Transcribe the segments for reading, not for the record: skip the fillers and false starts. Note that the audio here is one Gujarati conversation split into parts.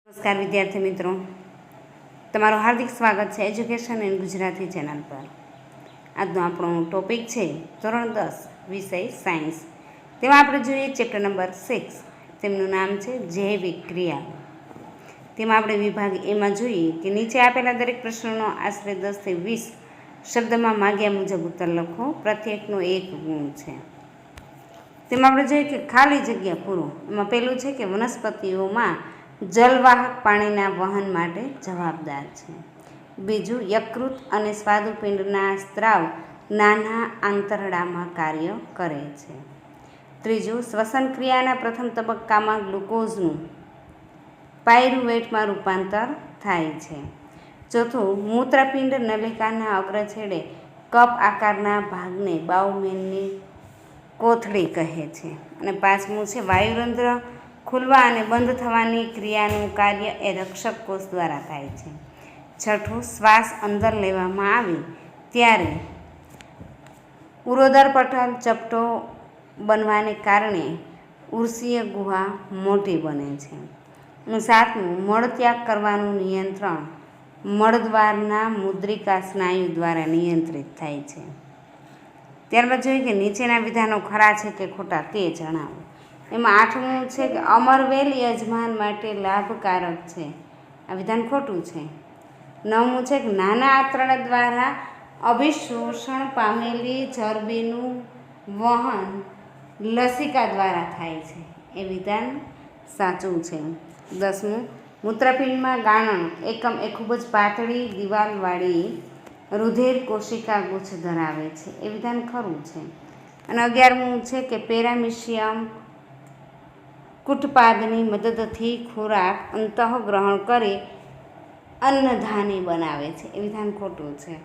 નમસ્કાર વિદ્યાર્થી મિત્રો, તમારું હાર્દિક સ્વાગત છે એજ્યુકેશન ઇન ગુજરાતી ચેનલ પર. આજનો આપણો ટોપિક છે ધોરણ 10 વિષય સાયન્સ. તેમાં આપણે જોઈએ ચેપ્ટર નંબર 6, તેમનું નામ છે જૈવિક ક્રિયા. તેમાં આપણે વિભાગ એમાં જોઈએ કે નીચે આપેલા દરેક પ્રશ્નોનો આશરે 10 થી 20 શબ્દમાં માગ્યા મુજબ ઉત્તર લખો. પ્રત્યેકનો એક ગુણ છે. તેમાં આપણે જોઈએ કે ખાલી જગ્યા પૂરો. એમાં પહેલું છે કે વનસ્પતિઓમાં જલવાહક પાણીના વહન માટે જવાબદાર છે. બીજું, યકૃત અને સ્વાદુપિંડના સ્ત્રાવ નાના આંતરડામાં કાર્ય કરે છે. ત્રીજું, શ્વસન ક્રિયાના પ્રથમ તબક્કામાં ગ્લુકોઝનું પાયરુવેટમાં રૂપાંતર થાય છે. ચોથું, મૂત્રપિંડ નલિકાના અગ્રછેડે કપ આકારના ભાગને બાઉમેનની કોથળી કહે છે. અને પાંચમું છે, વાયુરંધ્ર ખુલવા અને બંધ થવાની ક્રિયાનું કાર્ય એ રક્ષક કોષ દ્વારા થાય છે. છઠ્ઠું, શ્વાસ અંદર લેવામાં આવે ત્યારે ઉરોદર પટલ ચપટો બનવાને કારણે ઉર્સીય ગુહા મોટી બને છે. અને સાતમું, મળત્યાગ કરવાનું નિયંત્રણ મળદ્વારના મુદ્રિકા સ્નાયુ દ્વારા નિયંત્રિત થાય છે. ત્યારબાદ જોઈએ કે નીચેના વિધાનો ખરા છે કે ખોટા તે જણાવો. એમાં આઠમું છે કે અમરવેલ યજમાન માટે લાભકારક છે. આ વિધાન ખોટું છે. નવમું છે કે નાના આંતરડા દ્વારા અભિશોષણ પામેલી ચરબીનું વહન લસિકા દ્વારા થાય છે. એ વિધાન સાચું છે. દસમું, મૂત્રપિંડમાં ગાણણ એકમ એ ખૂબ જ પાતળી દિવાલવાળી રુધિર કોશિકા ગુચ્છ ધરાવે છે. એ વિધાન ખરું છે. અને 11મું છે કે પેરામિશિયમ કુટપાદની મદદથી ખોરાક અંતઃગ્રહણ કરી અન્નધાની બનાવે છે. એ વિધાન ખોટું છે.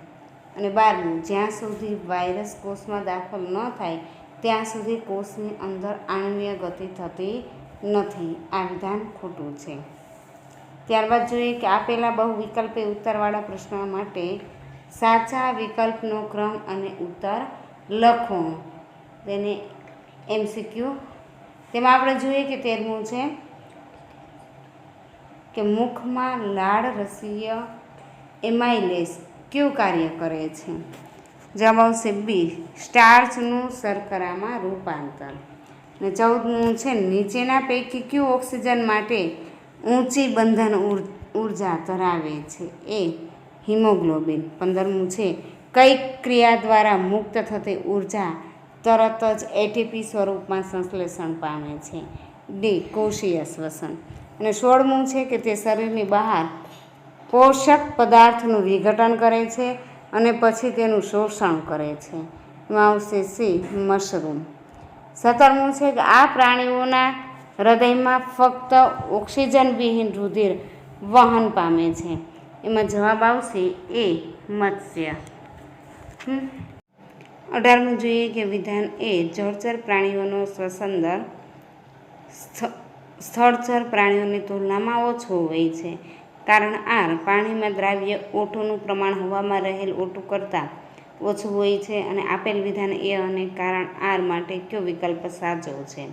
અને 12મું, જ્યાં સુધી વાયરસ કોષમાં દાખલ ન થાય ત્યાં સુધી કોષની અંદર આણ્વીય ગતિ થતી નથી. આ વિધાન ખોટું છે. ત્યારબાદ જોઈએ કે આપેલા બહુવિકલ્પી ઉત્તરવાળા પ્રશ્નો માટે સાચા વિકલ્પનો ક્રમ અને ઉત્તર લખો. તેને MCQ. તેમાં આપણે જોઈએ કે 13મું છે કે મુખમાં લાળ રસીય એમાઇલેસ કયું કાર્ય કરે છે? જવાબ આવશે બી, સ્ટાર્ચનું શર્કરામાં રૂપાંતર. અને 14મું છે નીચેના પૈકી કયું ઓક્સિજન માટે ઊંચી બંધન ઉર્જા ધરાવે છે? એ હિમોગ્લોબિન. 15મું છે કઈ ક્રિયા દ્વારા મુક્ત થતી ઉર્જા તરત જ એટીપી સ્વરૂપમાં સંશ્લેષણ પામે છે? ડી, કોષીય શ્વસન. અને 16મું છે કે તે શરીરની બહાર પોષક પદાર્થનું વિઘટન કરે છે અને પછી તેનું શોષણ કરે છે. એમાં આવશે સી, મશરૂમ. 17મું છે કે આ પ્રાણીઓના હૃદયમાં ફક્ત ઓક્સિજનવિહીન રુધિર વહન પામે છે. એમાં જવાબ આવશે એ, મત્સ્ય. 18મું જોઈએ કે વિધાન એ જળચર પ્રાણીઓનો શ્વસન દર સ્થળચર પ્રાણીઓની તુલનામાં ઓછો હોય છે. કારણ આર, પાણીમાં દ્રાવ્ય O2નું પ્રમાણ હવામાં રહેલ O2 કરતાં ઓછું હોય છે. અને આપેલ વિધાન એ અને કારણ આર માટે કયો વિકલ્પ સાચો છે?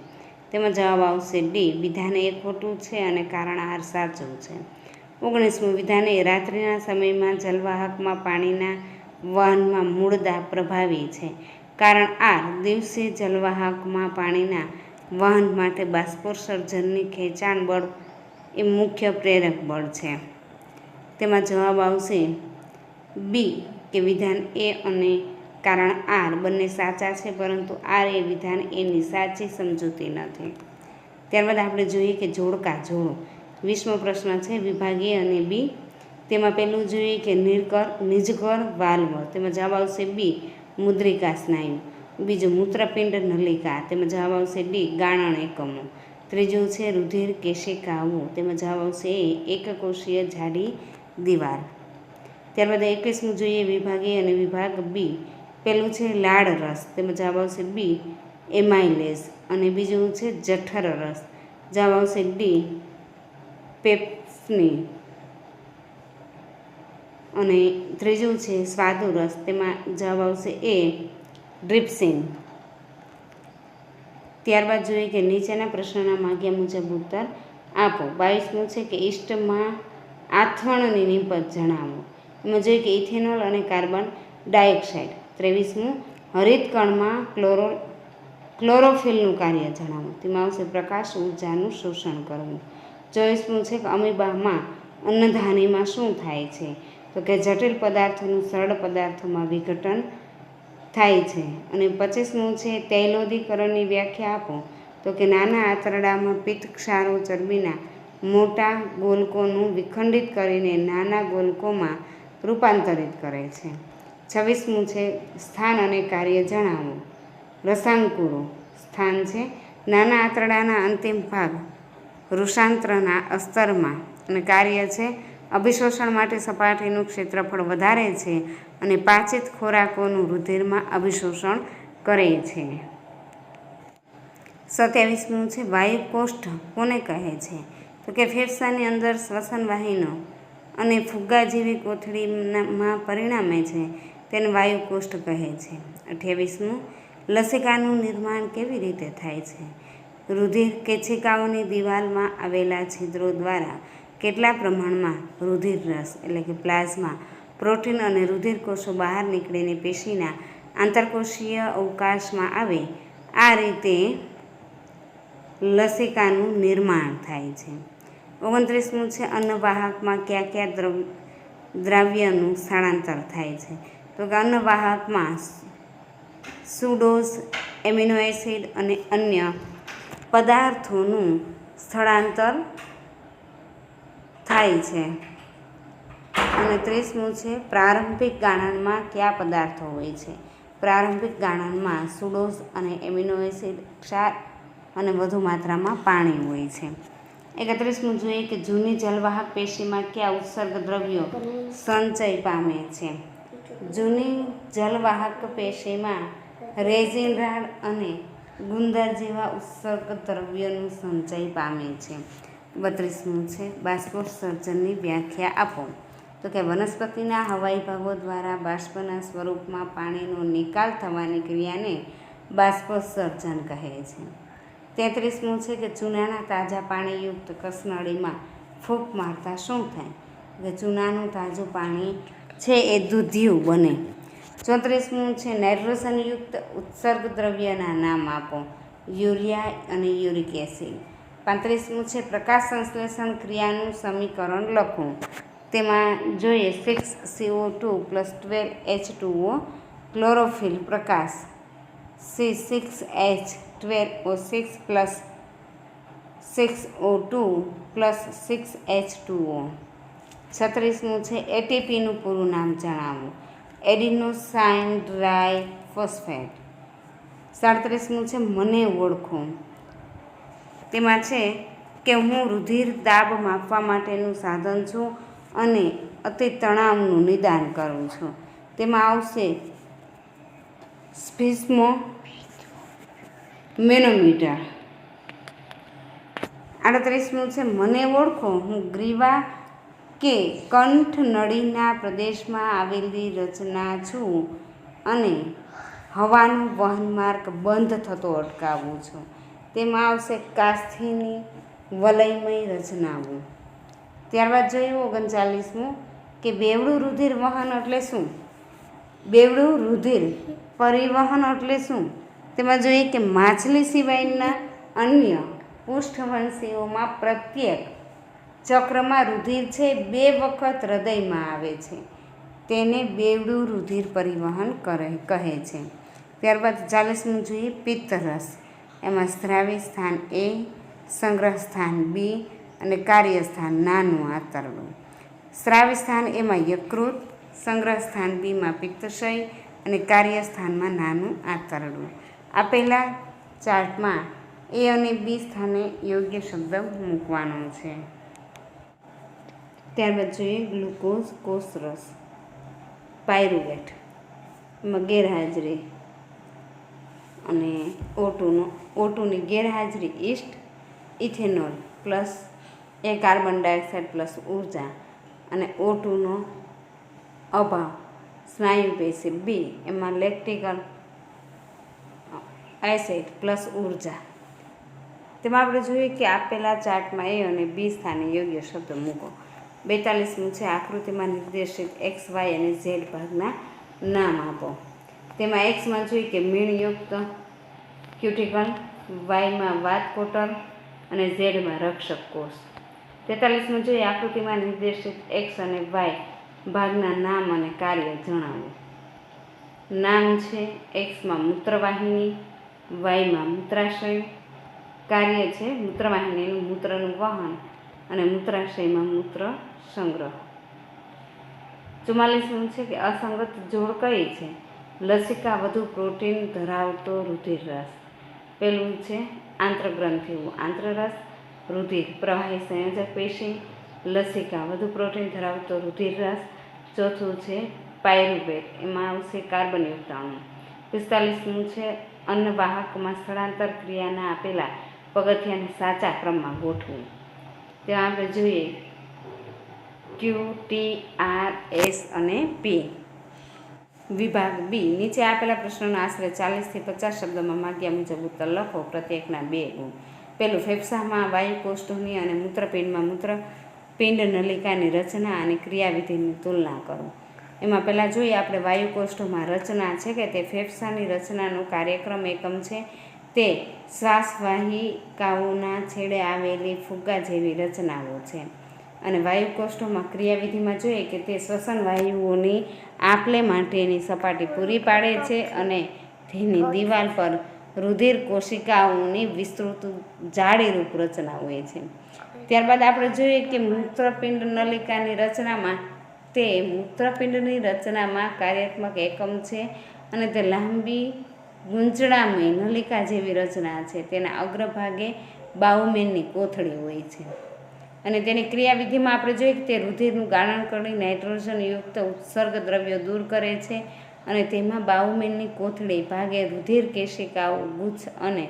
તેમાં જવાબ આવશે ડી, વિધાન એ ખોટું છે અને કારણ આર સાચું છે. 19મું, વિધાન એ રાત્રિના સમયમાં જલવાહકમાં પાણીના વહનમાં મૂળદા પ્રભાવી છે. કારણ આર, દિવસે જલવાહકમાં પાણીના વહન માટે બાષ્પોત્સર્જનની ખેંચાણ બળ એ મુખ્ય પ્રેરક બળ છે. તેમાં જવાબ આવશે બી, કે વિધાન એ અને કારણ આર બંને સાચા છે, પરંતુ આર એ વિધાન એની સાચી સમજૂતી નથી. ત્યારબાદ આપણે જોઈએ કે જોડકા જોડો. 20મો પ્રશ્ન છે વિભાગ એ અને બી. તેમાં પહેલું જોઈએ કે નિજગર વાલ્વ. તેમાં જવાબ આવશે બી, મુદ્રિકા સ્નાયુ. બીજું, મૂત્રપિંડ નલિકા. તેમાં જવાબ આવશે ડી, ગાણણ એકમો. ત્રીજું છે રુધિર કેશિકાઓ. તેમાં જવાબ આવશે એ, એકકોષીય જાડી દિવાલ. ત્યારબાદ 21મું જોઈએ વિભાગ એ અને વિભાગ બી. પહેલું છે લાળ રસ. તેમાં જવાબ આવશે બી, એમાઇલેસ. અને બીજું છે જઠર રસ. જવાબ આવશે ડી, પેપ્સની. અને ત્રીજું છે સ્વાદુ રસ. તેમાં જવાબ આવશે એ, ડ્રિપ્સિન. ત્યારબાદ જોઈએ કે નીચેના પ્રશ્નોના માગ્યા મુજબ ઉત્તર આપો. 22મું છે કે ઈસ્ટમાં આથવણની નિપજ જણાવો. એમાં જોઈએ કે ઇથેનોલ અને કાર્બન ડાયોક્સાઇડ. 23મું હરિતકણમાં ક્લોરોફિલનું કાર્ય જણાવો. તેમાં આવશે પ્રકાશ ઉર્જાનું શોષણ કરવું. 24મું છે કે અમીબામાં અન્નધાનીમાં શું થાય છે? તો કે જટિલ પદાર્થોનું સરળ પદાર્થોમાં વિઘટન થાય છે. અને 25મું છે તૈલોદીકરણની વ્યાખ્યા આપો. તો કે નાના આંતરડામાં પિત્ત ક્ષારો ચરબીના મોટા ગોલકોનું વિખંડિત કરીને નાના ગોલકોમાં રૂપાંતરિત કરે છે. 26મું છે સ્થાન અને કાર્ય જણાવો. રસાંકુરો. સ્થાન છે નાના આંતરડાના અંતિમ ભાગ વૃષાંત્રના અસ્તરમાં, અને કાર્ય છે અભિશોષણ માટે સપાટીનું ક્ષેત્રફળ વધારે છે અને પાચિત ખોરાકોનું રુધિરમાં અભિશોષણ કરે છે. 27મું છે વાયુકોષ્ઠ કોને કહે છે? તો કે ફેફસાની અંદર શ્વસન વાહિનીઓ અને ફુગ્ગા જેવી કોથળીમાં પરિણામે છે તેને વાયુકોષ્ઠ કહે છે. 28મું લસિકાનું નિર્માણ કેવી રીતે થાય છે? રુધિર કેશિકાઓની દિવાલમાં આવેલા છિદ્રો દ્વારા કેટલા પ્રમાણમાં રુધિર રસ એટલે કે પ્લાઝમા, પ્રોટીન અને રુધિર કોષો બહાર નીકળીને પેશીના આંતરકોશીય અવકાશમાં આવે. આ રીતે લસિકાનું નિર્માણ થાય છે. 29મું છે અન્નવાહકમાં કયા કયા દ્રાવ્યનું સ્થળાંતર થાય છે? તો કે અન્નવાહકમાં સુડોઝ, એમિનો એસિડ અને અન્ય પદાર્થોનું સ્થળાંતર થાય છે. અને 30મું છે પ્રારંભિક ગાળણમાં કયા પદાર્થો હોય છે? પ્રારંભિક ગાળણમાં સુડોઝ અને એમિનો એસિડ, ક્ષાર અને વધુ માત્રામાં પાણી હોય છે. 31મું જોઈએ કે જૂની જલવાહક પેશીમાં કયા ઉત્સર્ગ દ્રવ્યો સંચય પામે છે? જૂની જલવાહક પેશીમાં રેઝિન, રાડ અને ગુંદર જેવા ઉત્સર્ગ દ્રવ્યોનું સંચય પામે છે. 32મું છે બાષ્પોત્સર્જનની વ્યાખ્યા આપો. તો કે વનસ્પતિના હવાઈ ભાગો દ્વારા બાષ્પના સ્વરૂપમાં પાણીનો નિકાલ થવાની ક્રિયાને બાષ્પોત્સર્જન કહે છે. 33મું છે કે ચૂનાના તાજા પાણીયુક્ત કસનળીમાં ફૂંક મારતા શું થાય? કે ચૂનાનું તાજું પાણી છે એ દૂધિયું બને. 34મું છે નાઇટ્રોજનયુક્ત ઉત્સર્ગ દ્રવ્યના નામ આપો. યુરિયા અને યુરિક એસિડ. 35મું છે પ્રકાશ સંશ્લેષણ ક્રિયાનું સમીકરણ લખો. તેમાં જોઈએ 6CO2 + 12H2O ક્લોરોફિલ પ્રકાશ, C6H12O6 + 6O2 + 6H2O. 36મું છે એટીપીનું પૂરું નામ જણાવો. Adenosine triphosphate. 37મું છે મને ઓળખો. તેમાં છે કે હું રુધિર દાબ માપવા માટેનું સાધન છું અને અતિ તણાવનું નિદાન કરું છું. તેમાં આવશે સ્ફિસ્મોમેનોમીટર. 38મું છે મને ઓળખો. હું ગ્રીવા કે કંઠનળીના પ્રદેશમાં આવેલી રચના છું અને હવાનો વહનમાર્ગ બંધ થતો અટકાવું છું. તેમાં આવશે કાસ્થીની વલયમય રચનાઓ. ત્યારબાદ જોયું 39મું કે બેવડું રુધિર વહન એટલે શું? બેવડું રુધિર પરિવહન એટલે શું? તેમાં જોઈએ કે માછલી સિવાયના અન્ય પૃષ્ઠવંશીઓમાં પ્રત્યેક ચક્રમાં રુધિર છે 2 વખત હૃદયમાં આવે છે. તેને બેવડું રુધિર પરિવહન કહે છે. ત્યારબાદ 40મું જોઈએ પિત્તરસ. એમાં સ્ત્રાવી સ્થાન A, સંગ્રહ સ્થાન B અને કાર્યસ્થાન નાનું આંતરડું. સ્ત્રાવી સ્થાન એમાં યકૃત, સંગ્રહ સ્થાન બીમાં પિત્તશય અને કાર્યસ્થાનમાં નાનું આંતરડું. આપેલા ચાર્ટમાં A અને B સ્થાને યોગ્ય શબ્દ મૂકવાનો છે. ત્યારબાદ જોઈએ ગ્લુકોઝ કોષરસ, પાયરુવેટ. એમાં ગેરહાજરી અને O2ની ગેરહાજરી ઈસ્ટ, ઇથેનોલ પ્લસ એ કાર્બન ડાયોક્સાઇડ પ્લસ ઉર્જા અને O2નો અભાવ સ્નાયુપેશી B. એમાં લેક્ટિક એસિડ પ્લસ ઉર્જા. તેમાં આપણે જોઈએ કે આપેલા ચાર્ટમાં એ અને બી સ્થાને યોગ્ય શબ્દ મૂકો. 42મું છે આકૃતિમાં નિર્દેશિત એક્સ, વાય અને ઝેડ ભાગના નામ આપો. તેમાં એક્સમાં જોઈએ કે મીણયુક્ત ક્યુટિકલ, વાયમાં વાતકોટર અને ઝેડમાં રક્ષક કોષ. 43મું જોઈએ આકૃતિમાં નિર્દેશિત એક્સ અને વાય ભાગના નામ અને કાર્ય જણાવો. નામ છે એક્સમાં મૂત્રવાહિની, વાયમાં મૂત્રાશય. કાર્ય છે મૂત્રવાહિનીનું મૂત્રનું વહન અને મૂત્રાશયમાં મૂત્ર સંગ્રહ. 44મું છે કે અસંગત જોડ કઈ છે? લસિકા વધુ પ્રોટીન ધરાવતો રુધિરરસ. પેલું છે આંતરગ્રંથિઓ આંતરરસ, રુધિર પ્રવાહી સંયોજક પેશી, લસિકા વધુ પ્રોટીન ધરાવતો રુધિરરસ. ચોથું છે પાયરુવેટ, એમાં આવશે કાર્બનયુક્ત અણુ. 45મું છે અન્નવાહકમાં સ્થળાંતર ક્રિયાના આપેલા પગથિયાને સાચા ક્રમમાં ગોઠવું. ત્યાં આપણે જોઈએ ક્યુ, ટી, આર, એસ અને પી. વિભાગ બી, નીચે આપેલા પ્રશ્નોના આશરે 40થી 50 શબ્દોમાં માગ્યા મુજબ ઉત્તર લખો. પ્રત્યેકના 2 ગુણ. પેલું, ફેફસામાં વાયુકોષ્ઠોની અને મૂત્રપિંડમાં મૂત્રપિંડ નલિકાની રચના અને ક્રિયાવિધિની તુલના કરો. એમાં પહેલાં જોઈએ આપણે વાયુકોષ્ઠોમાં રચના છે કે તે ફેફસાની રચનાનો કાર્યક્રમ એકમ છે. તે શ્વાસવાહિકાઓના છેડે આવેલી ફુગ્ગા જેવી રચનાઓ છે. અને વાયુકોષ્ઠોમાં ક્રિયાવિધિમાં જોઈએ કે તે શ્વસન વાયુઓની આપ-લે માટેની સપાટી પૂરી પાડે છે અને તેની દિવાલ પર રુધિર કોશિકાઓની વિસ્તૃત જાળીરૂપ રચના હોય છે. ત્યારબાદ આપણે જોઈએ કે મૂત્રપિંડ નલિકાની રચનામાં તે મૂત્રપિંડની રચનામાં કાર્યાત્મક એકમ છે અને તે લાંબી ગૂંચળામય નલિકા જેવી રચના છે. તેના અગ્રભાગે બાઉમેનની કોથળી હોય છે અને તેની ક્રિયાવિધિમાં આપણે જોઈએ કે તે રુધિરનું ગાળણ કરી નાઇટ્રોજનયુક્ત ઉત્સર્ગ દ્રવ્યો દૂર કરે છે અને તેમાં બાઉમેનની કોથળી ભાગે રુધિર કેશિકાઓ ગુચ્છ અને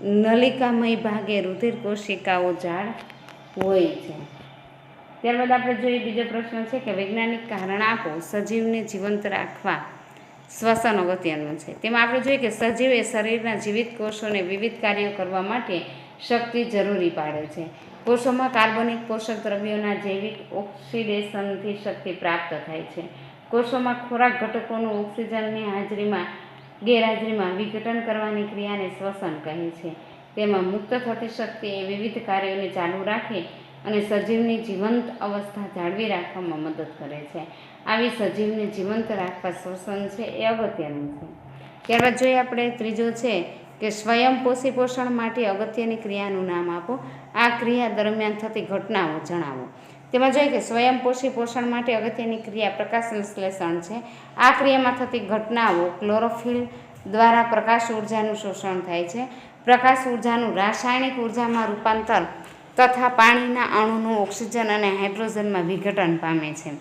નલિકામય ભાગે રુધિર કોશિકાઓ જાળ હોય છે. ત્યારબાદ આપણે જોઈએ બીજો પ્રશ્ન છે કે વૈજ્ઞાનિક કારણ આપો. સજીવને જીવંત રાખવા શ્વસન અગત્યનું છે. તેમાં આપણે જોઈએ કે સજીવ એ શરીરના જીવિત કોષોને વિવિધ કાર્યો કરવા માટે શક્તિ જરૂરી પાડે છે. કોષોમાં કાર્બનિક પોષક દ્રવ્યોના જૈવિક ઓક્સિડેશનથી શક્તિ પ્રાપ્ત થાય છે. કોષોમાં ખોરાક ઘટકોનું ઓક્સિજનની ગેરહાજરીમાં વિઘટન કરવાની ક્રિયાને શ્વસન કહે છે. તેમાં મુક્ત થતી શક્તિ એ વિવિધ કાર્યોને ચાલુ રાખે અને સજીવની જીવંત અવસ્થા જાળવી રાખવામાં મદદ કરે છે. આવી સજીવને જીવંત રાખવા શ્વસન છે એ અગત્યનું છે. ત્યારબાદ જોઈએ આપણે ત્રીજો છે કે સ્વયંપોષી પોષણ માટે અગત્યની ક્રિયાનું નામ આપો. આ ક્રિયા દરમિયાન થતી ઘટનાઓ જણાવો. તેમાં જોઈએ કે સ્વયંપોષી પોષણ માટે અગત્યની ક્રિયા પ્રકાશ સંશ્લેષણ છે. આ ક્રિયામાં થતી ઘટનાઓ ક્લોરોફિલ દ્વારા પ્રકાશ ઉર્જાનું શોષણ થાય છે, પ્રકાશ ઉર્જાનું રાસાયણિક ઉર્જામાં રૂપાંતર તથા પાણીના અણુનું ઓક્સિજન અને હાઇડ્રોજનમાં વિઘટન પામે છે.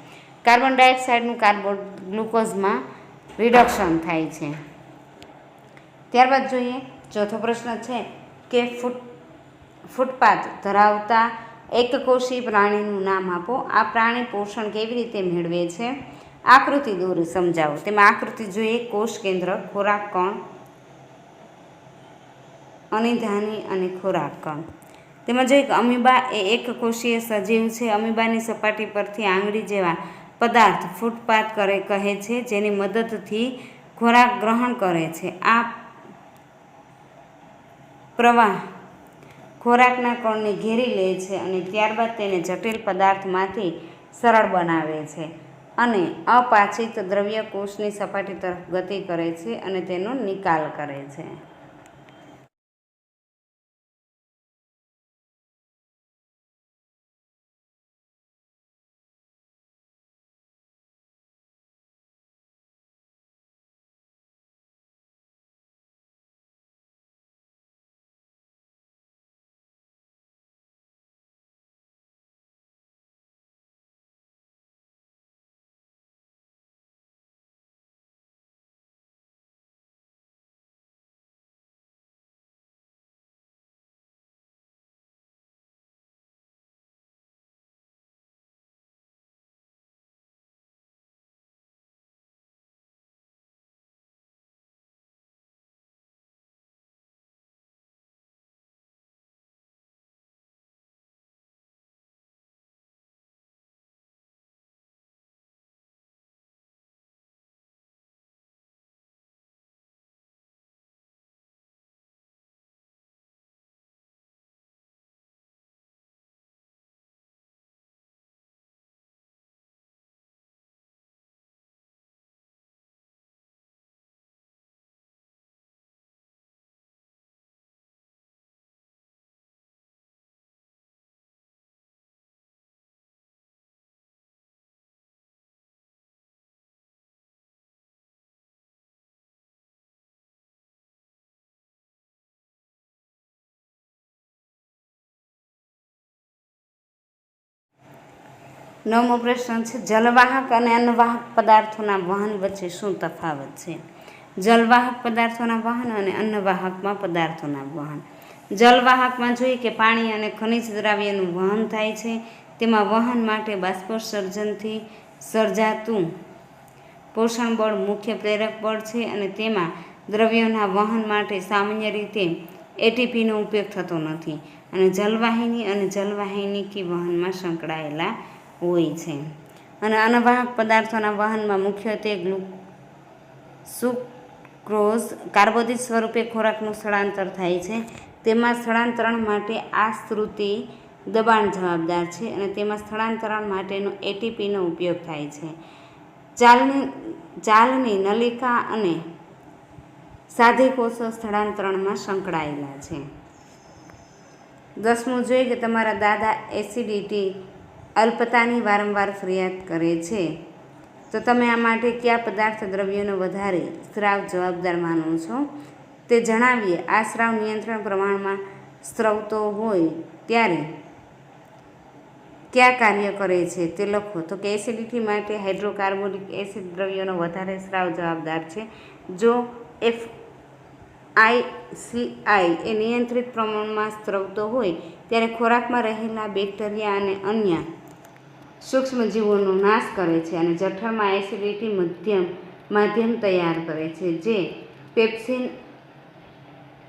કાર્બન ડાયોક્સાઇડનું ગ્લુકોઝમાં રિડક્શન થાય છે. ત્યારબાદ જોઈએ ચોથો પ્રશ્ન છે કે ફૂટપાથ ધરાવતા એકકોષી પ્રાણીનું નામ આપો. આ પ્રાણી પોષણ કેવી રીતે મેળવે છે? આકૃતિ દોરી સમજાવો. તેમાં આકૃતિ જોઈએ કોષ કેન્દ્ર, ખોરાક કણ, અનિધાની અને ખોરાક કણ. તેમાં જોઈએ કે અમીબા એ એકકોષીય સજીવ છે. અમીબાની સપાટી પરથી આંગળી જેવા પદાર્થ ફૂટપાથ કહે છે જેની મદદથી ખોરાક ગ્રહણ કરે છે. આ પ્રવાહ ખોરાકના કણને ઘેરી લે છે અને ત્યારબાદ તેને જટિલ પદાર્થમાંથી સરળ બનાવે છે અને અપાચિત દ્રવ્ય કોષની સપાટી તરફ ગતિ કરે છે અને તેનો નિકાલ કરે છે. 9મો પ્રશ્ન છે, જલવાહક અને અન્નવાહક પદાર્થોના વહન વચ્ચે શું તફાવત છે? જલવાહક પદાર્થોના વહન અને અન્નવાહકમાં પદાર્થોના વહન. જલવાહકમાં જોઈએ કે પાણી અને ખનિજ દ્રવ્યનું વહન થાય છે. તેમાં વહન માટે બાષ્પોત્સર્જનથી સર્જાતું પોષણ બળ મુખ્ય પ્રેરક બળ છે અને તેમાં દ્રવ્યોના વહન માટે સામાન્ય રીતે એટીપીનો ઉપયોગ થતો નથી અને જલવાહિની અને જલવાહિનીકી વહનમાં સંકળાયેલા હોય છે. અને અન્નવાહક પદાર્થોના વહનમાં મુખ્યત્વે સુક્રોઝ કાર્બોદિત સ્વરૂપે ખોરાકનું સ્થળાંતર થાય છે. તેમાં સ્થળાંતરણ માટે આશ્રુતિ દબાણ જવાબદાર છે અને તેમાં સ્થળાંતરણ માટેનો એટીપીનો ઉપયોગ થાય છે. ચાલની નલિકા અને સાધી કોષો સ્થળાંતરણમાં સંકળાયેલા છે. 10મું જોઈએ કે તમારા દાદા એસિડિટી અલ્પતાની વારંવાર ફરિયાદ કરે છે, તો તમે આ માટે કયા પદાર્થ દ્રવ્યોનો વધારે સ્રાવ જવાબદાર માનો છો તે જણાવીએ. આ સ્રાવ નિયંત્રણ પ્રમાણમાં સ્રવતો હોય ત્યારે કયા કાર્ય કરે છે તે લખો. તો કે એસિડિટી માટે હાઇડ્રોકાર્બોનિક એસિડ દ્રવ્યોનો વધારે સ્રાવ જવાબદાર છે. જો FICI એ નિયંત્રિત પ્રમાણમાં સ્રવતો હોય ત્યારે ખોરાકમાં રહેલા બેક્ટેરિયા અને અન્ય સૂક્ષ્મજીવોનો નાશ કરે છે અને જઠરમાં એસિડિટી માધ્યમ તૈયાર કરે છે જે પેપ્સિન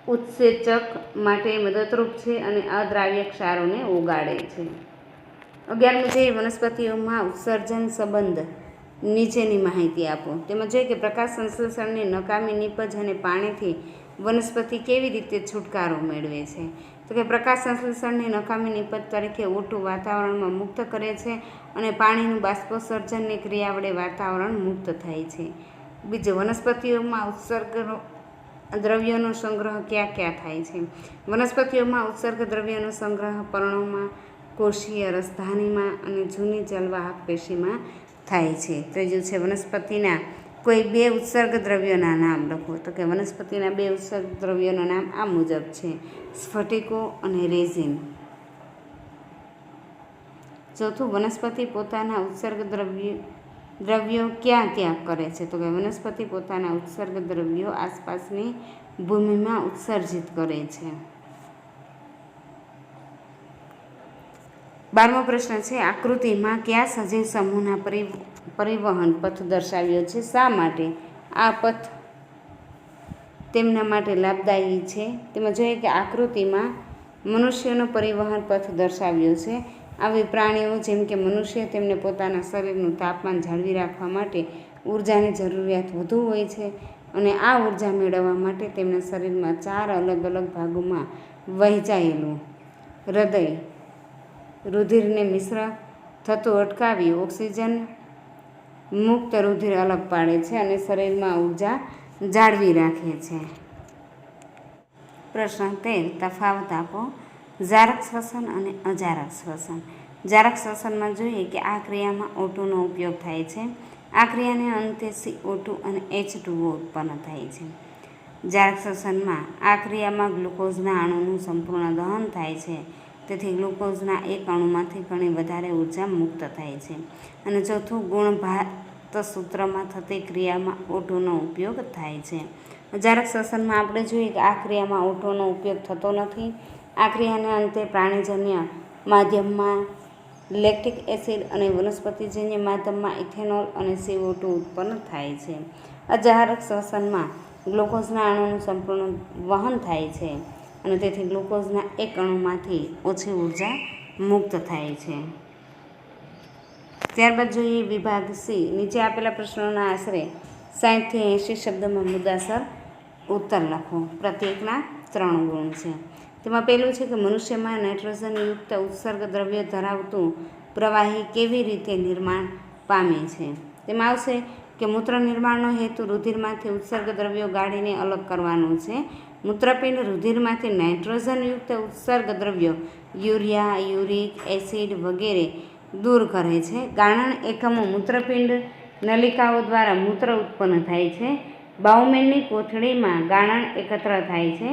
ઉત્સેચક માટે મદદરૂપ છે અને અદ્રાવ્ય ક્ષારોને ઓગાળે છે. 11મું જોઈએ વનસ્પતિઓમાં ઉત્સર્જન સંબંધ નીચેની માહિતી આપો. તેમાં જોઈએ કે પ્રકાશ સંશ્લેષણની નકામી નીપજ અને પાણીથી વનસ્પતિ કેવી રીતે છુટકારો મેળવે છે. તો કે પ્રકાશ સંશ્લેષણની નકામી નીપજ તરીકે O2 વાતાવરણમાં મુક્ત કરે છે અને પાણીનું બાષ્પોત્સર્જનની ક્રિયા વડે વાતાવરણ મુક્ત થાય છે. બીજું, વનસ્પતિઓમાં ઉત્સર્ગ દ્રવ્યોનો સંગ્રહ ક્યાં ક્યાં થાય છે? વનસ્પતિઓમાં ઉત્સર્ગ દ્રવ્યોનો સંગ્રહ પર્ણોમાં, કોષીય રસધાનીમાં અને જૂની જલવાહક પેશીમાં થાય છે. ત્રીજું છે વનસ્પતિના કોઈ 2 ઉત્સર્ગ દ્રવ્યોના નામ લખો. તો કે વનસ્પતિના 2 ઉત્સર્ગ દ્રવ્યોના નામ આ મુજબ છે, સ્ફટિકો અને રેઝિન. ચોથું, વનસ્પતિ પોતાના ઉત્સર્ગ દ્રવ્યો ક્યાં ત્યાગ કરે છે? તો કે વનસ્પતિ પોતાના ઉત્સર્ગ દ્રવ્યો આસપાસની ભૂમિમાં ઉત્સર્જિત કરે છે. 12મો પ્રશ્ન છે, આકૃતિમાં કયા સજીવ સમૂહના પરિવહન પથ દર્શાવ્યો છે? શા માટે આ પથ તેમના માટે લાભદાયી છે? તેમાં જોઈએ કે આકૃતિમાં મનુષ્યનો પરિવહન પથ દર્શાવ્યો છે. આવી પ્રાણીઓ જેમ કે મનુષ્ય તેમને પોતાના શરીરનું તાપમાન જાળવી રાખવા માટે ઉર્જાની જરૂરિયાત વધુ હોય છે અને આ ઉર્જા મેળવવા માટે તેમના શરીરમાં 4 અલગ અલગ ભાગોમાં વહેંચાયેલું હૃદય રુધિરને મિશ્ર થતું અટકાવી ઓક્સિજન મુક્ત રુધિર અલગ પાડે છે અને શરીરમાં ઉર્જા જાળવી રાખે છે. પ્રશ્ન 13, તફાવત આપો. જારક શ્વસન અને અજારક શ્વસન. જારક શ્વસનમાં જોઈએ કે આ ક્રિયામાં O2નો ઉપયોગ થાય છે. આ ક્રિયાને અંતે CO2 અને H2O ઉત્પન્ન થાય છે. જારક શ્વસનમાં આ ક્રિયામાં ગ્લુકોઝના અણુનું સંપૂર્ણ દહન થાય છે. તેથી ગ્લુકોઝના એક અણુમાંથી ઘણી વધારે ઉર્જા મુક્ત થાય છે. અને ચોથું, ગુણભાત સૂત્રમાં થતી ક્રિયામાં O2નો ઉપયોગ થાય છે. અજારક શ્વસનમાં આપણે જોઈએ કે આ ક્રિયામાં O2નો ઉપયોગ થતો નથી. આ ક્રિયાને અંતે પ્રાણીજન્ય માધ્યમમાં લેક્ટિક એસિડ અને વનસ્પતિજન્ય માધ્યમમાં ઇથેનોલ અને CO2 ઉત્પન્ન થાય છે. અજારક શ્વસનમાં ગ્લુકોઝના અણુનું સંપૂર્ણ વહન થાય છે અને તેથી ગ્લુકોઝના એક અણુમાંથી ઓછી ઉર્જા મુક્ત થાય છે. ત્યારબાદ જોઈએ વિભાગ સી. નીચે આપેલા પ્રશ્નોના આશરે 60 થી 80 શબ્દોમાં મુદ્દાસર ઉત્તર લખો. પ્રત્યેકના 3 ગુણ છે. તેમાં પહેલું છે કે મનુષ્યમાં નાઇટ્રોજનયુક્ત ઉત્સર્ગ દ્રવ્ય ધરાવતું પ્રવાહી કેવી રીતે નિર્માણ પામે છે? તેમાં આવશે કે મૂત્ર નિર્માણનો હેતુ રુધિરમાંથી ઉત્સર્ગ દ્રવ્યો ગાળીને અલગ કરવાનો છે. મૂત્રપિંડ રુધિરમાંથી નાઇટ્રોજનયુક્ત ઉત્સર્ગ દ્રવ્યો યુરિયા, યુરિક એસિડ વગેરે દૂર કરે છે. ગાળણ એકમો મૂત્રપિંડ નલિકાઓ દ્વારા મૂત્ર ઉત્પન્ન થાય છે. બાઉમેનની કોથળીમાં ગાળણ એકત્ર થાય છે.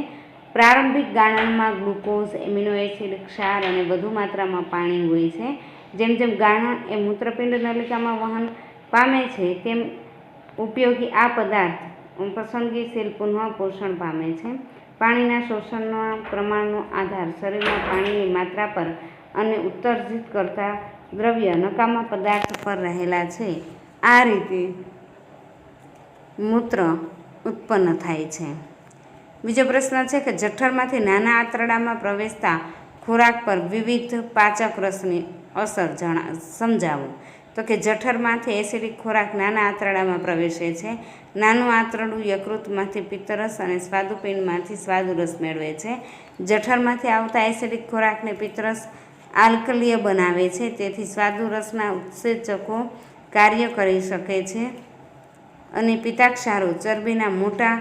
પ્રારંભિક ગાળણમાં ગ્લુકોઝ, એમિનો એસિડ, ક્ષાર અને વધુ માત્રામાં પાણી હોય છે. જેમ જેમ ગાળણ એ મૂત્રપિંડ નલિકામાં વહન પામે છે તેમ ઉપયોગી આ પદાર્થ પસંદગીશીલ પુનઃ પોષણ પામે છે. પાણીના શોષણના પ્રમાણનો આધાર શરીરમાં પાણીની માત્રા પર અને ઉત્સર્જિત કરતા દ્રવ્ય નકામા પદાર્થ પર રહેલા છે. આ રીતે મૂત્ર ઉત્પન્ન થાય છે. બીજો પ્રશ્ન છે કે જઠરમાંથી નાના આંતરડામાં પ્રવેશતા ખોરાક પર વિવિધ પાચક રસની અસર સમજાવો. તો કે જઠરમાંથી એસિડિક ખોરાક નાના આંતરડામાં પ્રવેશે છે. નાનું આંતરડું યકૃતમાંથી પિત્તરસ અને સ્વાદુપિંડમાંથી સ્વાદુરસ મેળવે છે. જઠરમાંથી આવતા એસિડિક ખોરાકને પિત્તરસ આલ્કલીય બનાવે છે, તેથી સ્વાદુરસના ઉત્સેચકો કાર્ય કરી શકે છે અને પિત્તાક્ષારો ચરબીના મોટા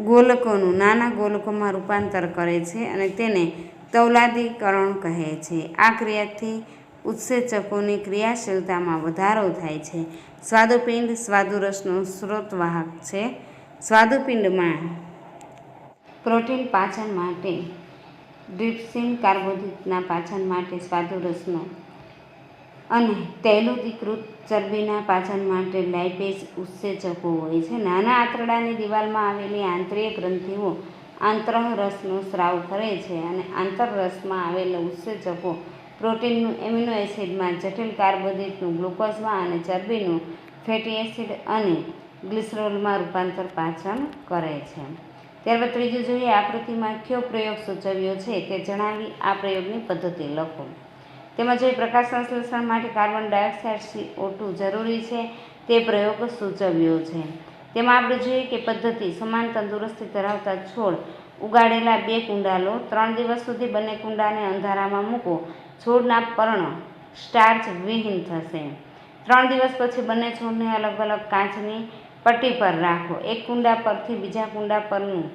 ગોલકોનું નાના ગોલકોમાં રૂપાંતર કરે છે અને તેને તૌલાદીકરણ કહે છે. આ ક્રિયાથી ઉત્સેચકોની ક્રિયાશીલતામાં વધારો થાય છે. સ્વાદુપિંડ સ્વાદુરસનો સ્ત્રોતવાહક છે. સ્વાદુપિંડમાં પ્રોટીન પાચન માટે ટ્રિપ્સિન, કાર્બોદિતના પાચન માટે સ્વાદુરસનો અને તૈલોદીકૃત ચરબીના પાચન માટે લાઇપેઝ ઉત્સેચકો હોય છે. નાના આંતરડાની દિવાલમાં આવેલી આંતરીય ગ્રંથિઓ આંતરરસનો સ્રાવ કરે છે અને આંતરરસમાં આવેલા ઉત્સેચકો પ્રોટીનનું એમિનો એસિડમાં, જટિલ કાર્બોદિતનું ગ્લુકોઝમાં અને ચરબીનું ફેટી એસિડ અને ગ્લિસરોલમાં રૂપાંતર પાચન કરે છે. ત્યારબાદ ત્રીજું જોઈએ, આકૃતિમાં કયો પ્રયોગ સૂચવ્યો છે તે જણાવી આ પ્રયોગની પદ્ધતિ લખો. તેમાં જોઈએ પ્રકાશ સંશ્લેષણ માટે કાર્બન ડાયોક્સાઇડ CO2 જરૂરી છે તે પ્રયોગ સૂચવ્યો છે. તેમાં આપણે જોઈએ કે પદ્ધતિ સમાન તંદુરસ્તી ધરાવતા છોડ ઉગાડેલા 2 કુંડા લો. 3 દિવસ સુધી બંને કુંડાને અંધારામાં મૂકો. છોડના પર્ણ સ્ટાર્ચ વિહીન થશે. 3 દિવસ પછી બંને છોડને અલગ અલગ કાચની પટ્ટી પર રાખો. એક કુંડા પરથી બીજા કુંડા પરનું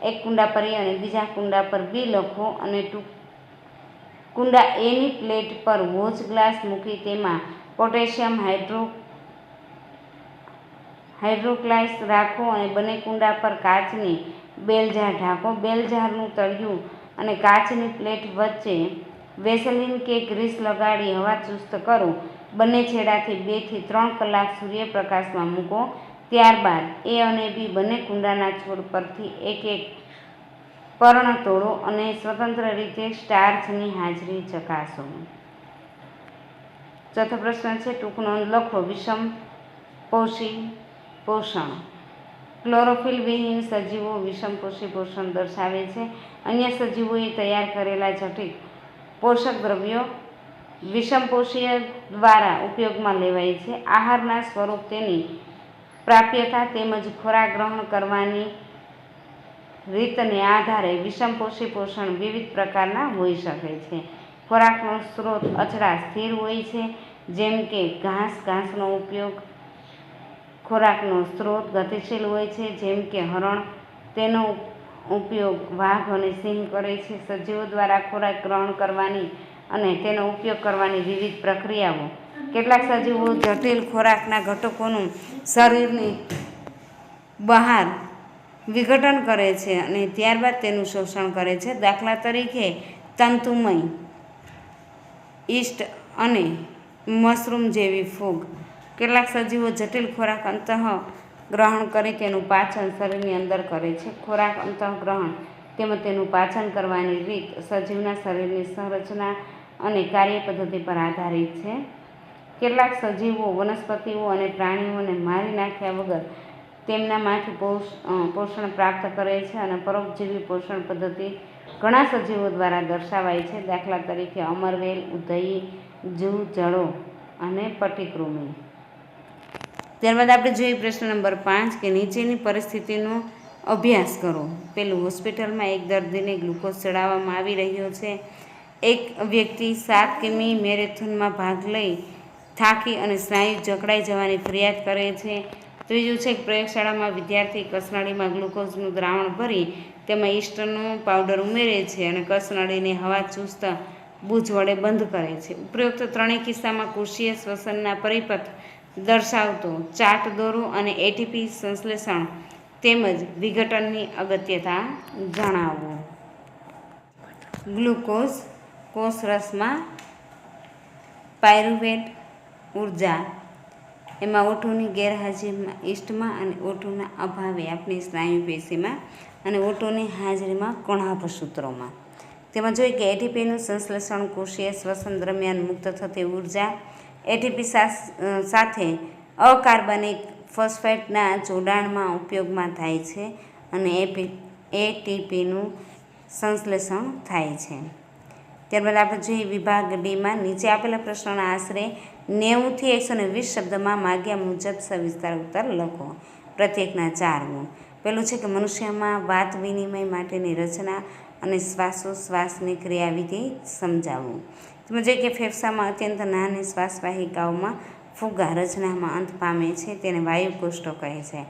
એક કુંડા પર એ અને બીજા કુંડા પર બી લખો અને કુંડા એની પ્લેટ પર વોચ ગ્લાસ મૂકી તેમાં પોટેશિયમ હાઇડ્રોક્લાઇડ રાખો અને બંને કુંડા પર કાચની બેલજાર ઢાંકો. બેલજારનું તળિયું અને કાચની પ્લેટ વચ્ચે વેસલીન કે ગ્રીસ લગાડી હવા ચુસ્ત કરો. બંને છેડાથી 2 થી 3 કલાક સૂર્યપ્રકાશમાં મૂકો. ત્યારબાદ એ અને બી બંને કુંડાના છોડ પરથી એક એક પર્ણ તોડો અને સ્વતંત્ર રીતે સ્ટાર્ચની હાજરી ચકાસો. ચોથો પ્રશ્ન છે ટૂંક નોંધ લખો. વિષમપોષી પોષણ. ક્લોરોફિલ વિહીન સજીવો વિષમપોષી પોષણ દર્શાવે છે. અન્ય સજીવોએ તૈયાર કરેલા જટિલ પોષક દ્રવ્યો વિષમપોષીય દ્વારા ઉપયોગમાં લેવાય છે. આહારના સ્વરૂપ, તેની પ્રાપ્યતા તેમજ ખોરાક ગ્રહણ કરવાની રીતને આધારે વિષમપોષી પોષણ વિવિધ પ્રકારના હોઈ શકે છે. ખોરાકનો સ્ત્રોત અચળા સ્થિર હોય છે, જેમ કે ઘાસનો ઉપયોગ. ખોરાકનો સ્ત્રોત ગતિશીલ હોય છે, જેમ કે હરણ. તેનો ઉપયોગ વાઘ અને સિંહ કરે છે. સજીવો દ્વારા ખોરાક ગ્રહણ કરવાની અને તેનો ઉપયોગ કરવાની વિવિધ પ્રક્રિયાઓ. કેટલાક સજીવો જટિલ ખોરાકના ઘટકોનું શરીરની બહાર વિઘટન કરે છે અને ત્યારબાદ તેનું શોષણ કરે છે. દાખલા તરીકે તંતુમય યીસ્ટ અને મશરૂમ જેવી ફૂગ. કેટલાક સજીવો જટિલ ખોરાક અંતઃગ્રહણ કરી તેનું પાચન શરીરની અંદર કરે છે. ખોરાક અંતઃગ્રહણ તેમજ તેનું પાચન કરવાની રીત સજીવના શરીરની સંરચના અને કાર્યપદ્ધતિ પર આધારિત છે. કેટલાક સજીવો વનસ્પતિઓ અને પ્રાણીઓને મારી નાખ્યા વગર તેમનામાંથી પોષણ પ્રાપ્ત કરે છે અને પરોપજીવી પોષણ પદ્ધતિ ઘણા સજીવો દ્વારા દર્શાવાય છે. દાખલા તરીકે અમરવેલ, ઉધઈ, જૂ, જળો અને પટીકૃમિ. ત્યારબાદ આપણે જોઈએ પ્રશ્ન નંબર 5 કે નીચેની પરિસ્થિતિનો અભ્યાસ કરો. પેલું, હોસ્પિટલમાં એક દર્દીને ગ્લુકોઝ ચડાવવામાં આવી રહ્યો છે. એક વ્યક્તિ 7 કિમી મેરેથોનમાં ભાગ લઈ થાકી અને સ્નાયુ જકડાઈ જવાની ફરિયાદ કરે છે. ત્રીજું છે કે પ્રયોગશાળામાં વિદ્યાર્થી કસનળીમાં ગ્લુકોઝનું દ્રાવણ ભરી તેમાં યીસ્ટનો પાવડર ઉમેરે છે અને કસનળીને હવા ચુસ્ત બૂચ વડે બંધ કરે છે. ઉપરોક્ત ત્રણેય કિસ્સામાં કોષીય શ્વસનના પરિપથ દર્શાવતો ચાર્ટ દોરો અને એટીપી સંશ્લેષણ તેમજ વિઘટનની અગત્યતા જણાવો. ગ્લુકોઝ કોષરસમાં પાયરુવેટ ઉર્જા, એમાં O2ની ગેરહાજરીમાં ઈસ્ટમાં અને O2ના અભાવે આપણી સ્નાયુ પેશીમાં અને O2ની હાજરીમાં કણાભ સૂત્રોમાં. તેમાં જોઈએ કે એટીપીનું સંશ્લેષણ કોષીય શ્વસન દરમિયાન મુક્ત થતી ઉર્જા એટીપી સાથે અકાર્બનિક ફોસ્ફેટના જોડાણમાં ઉપયોગમાં થાય છે અને એટીપીનું સંશ્લેષણ થાય છે. ત્યારબાદ આપણે જોઈએ વિભાગ ડીમાં નીચે આપેલા પ્રશ્નોના આશરે 90થી 120 શબ્દમાં માગ્યા મુજબ સવિસ્તાર ઉત્તર લખો. પ્રત્યેકના 4 ગુણ. પેલું છે કે મનુષ્યમાં વાત વિનિમય માટેની રચના અને શ્વાસોશ્વાસની ક્રિયાવિધિ સમજાવવું. તમે જોઈએ કે ફેફસામાં અત્યંત નાની શ્વાસવાહિકાઓમાં ફુગ્ગા રચનામાં અંત પામે છે તેને વાયુકોષ્ઠો કહે છે.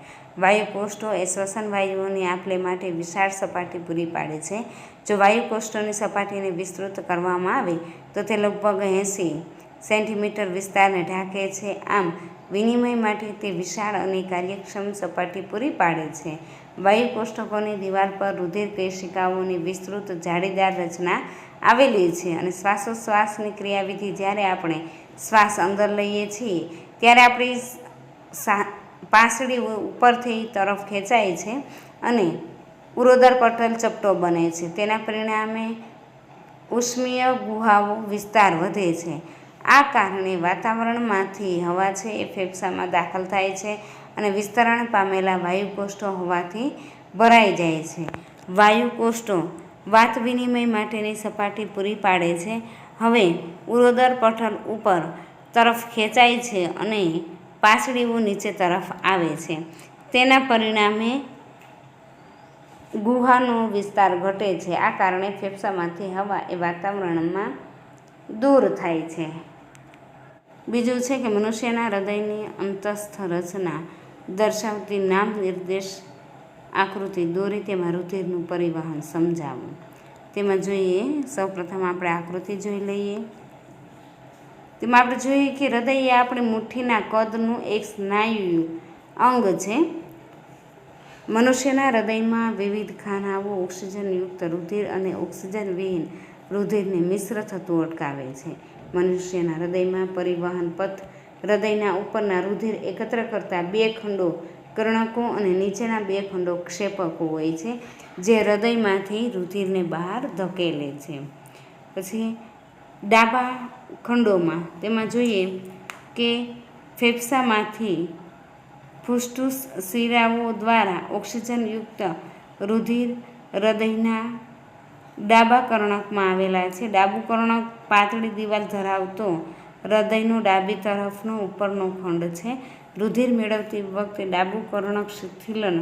વાયુકોષ્ઠો એ શ્વસન વાયુઓની આપલે માટે વિશાળ સપાટી પૂરી પાડે છે. જો વાયુકોષ્ઠોની સપાટીને વિસ્તૃત કરવામાં આવે તો તે લગભગ 80 સેન્ટીમીટર વિસ્તારને ઢાંકે છે. આમ વિનિમય માટે તે વિશાળ અને કાર્યક્ષમ સપાટી પૂરી પાડે છે. વાયુકોષ્ઠકોની દિવાલ પર રુધિર કેશિકાઓની વિસ્તૃત જાળીદાર રચના આવેલી છે અને શ્વાસોશ્વાસની ક્રિયાવિધિ જ્યારે આપણે શ્વાસ અંદર લઈએ છીએ ત્યારે આપણી પાંસળી ઉપરથી તરફ ખેંચાય છે અને ઉરોદર પટલ ચપટો બને છે. તેના પરિણામે ઉષ્મીય ગુહાઓ વિસ્તાર વધે છે. આ કારણે વાતાવરણમાંથી હવા છે એ ફેફસામાં દાખલ થાય છે અને વિસ્તરણ પામેલા વાયુકોષ્ઠો હવાથી ભરાઈ જાય છે. વાયુકોષ્ઠો વાત વિનિમય માટેની સપાટી પૂરી પાડે છે. હવે ઉરોદર પટલ ઉપર તરફ ખેંચાય છે અને પાંસળીઓ નીચે તરફ આવે છે. તેના પરિણામે ગુહાનો વિસ્તાર ઘટે છે. આ કારણે ફેફસામાંથી હવા એ વાતાવરણમાં દૂર થાય છે. બીજું છે કે મનુષ્યના હૃદયની અંતસ્થ રચના દર્શાવતી નામ નિર્દેશ આકૃતિ દોરી તેમાં રુધિરનું પરિવહન સમજાવવું. તેમાં જોઈએ સૌપ્રથમ આપણે આકૃતિ જોઈ લઈએ. તેમાં આપણે જોઈએ કે હૃદય એ આપણી મુઠ્ઠીના કદનું એક સ્નાયુ અંગ છે. મનુષ્યના હૃદયમાં વિવિધ ખાનાઓ ઓક્સિજનયુક્ત રુધિર અને ઓક્સિજન વિહીન રુધિરને મિશ્ર થતું અટકાવે છે. મનુષ્યના હૃદયમાં પરિવહન પથ હૃદયના ઉપરના રુધિર એકત્ર કરતા 2 ખંડો કર્ણકો અને નીચેના 2 ખંડો ક્ષેપકો હોય છે જે હૃદયમાંથી રુધિરને બહાર ધકેલે છે. પછી ડાબા ખંડોમાં તેમાં જોઈએ કે ફેફસામાંથી ફુસફુસ શિરાઓ દ્વારા ઓક્સિજનયુક્ત રુધિર હૃદયના ડાબા કર્ણકમાં આવેલા છે. ડાબું કર્ણક પાતળી દિવાલ ધરાવતો હૃદયનો ડાબી તરફનો ઉપરનો ખંડ છે. રુધિર મેળવતી વખતે ડાબું કર્ણક શિથિલન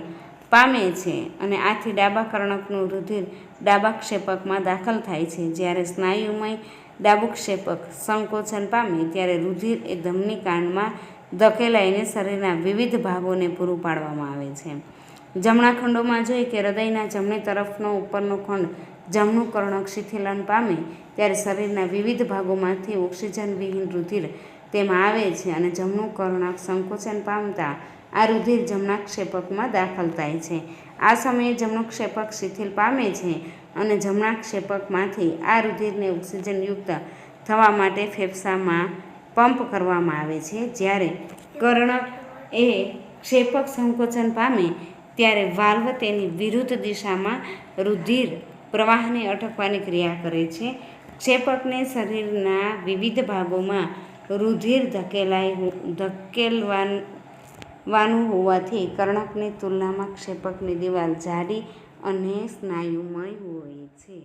પામે છે અને આથી ડાબા કર્ણકનું રુધિર ડાબા ક્ષેપકમાં દાખલ થાય છે. જ્યારે સ્નાયુમય ડાબું ક્ષેપક સંકોચન પામે ત્યારે રુધિર એ ધમની કાંડમાં ધકેલાઈને શરીરના વિવિધ ભાગોને પૂરું પાડવામાં આવે છે. જમણા ખંડોમાં જોઈએ કે હૃદયના જમણી તરફનો ઉપરનો ખંડ જમણું કર્ણક શિથિલન પામે ત્યારે શરીરના વિવિધ ભાગોમાંથી ઓક્સિજન વિહીન રુધિર તેમાં આવે છે અને જમણું કર્ણક સંકોચન પામતા આ રુધિર જમણા ક્ષેપકમાં દાખલ થાય છે. આ સમયે જમણું ક્ષેપક શિથિલ પામે છે અને જમણા ક્ષેપકમાંથી આ રુધિરને ઓક્સિજનયુક્ત થવા માટે ફેફસામાં પંપ કરવામાં આવે છે. જ્યારે કર્ણક એ ક્ષેપક સંકોચન પામે ત્યારે વાલ્વ તેની વિરુદ્ધ દિશામાં રુધિર પ્રવાહને અટકાવવાની ક્રિયા કરે છે. ક્ષેપકને શરીરના વિવિધ ભાગોમાં રુધિર ધકેલવાનું હોવાથી કર્ણકની તુલનામાં ક્ષેપકની દિવાલ જાડી અને સ્નાયુમય હોય છે.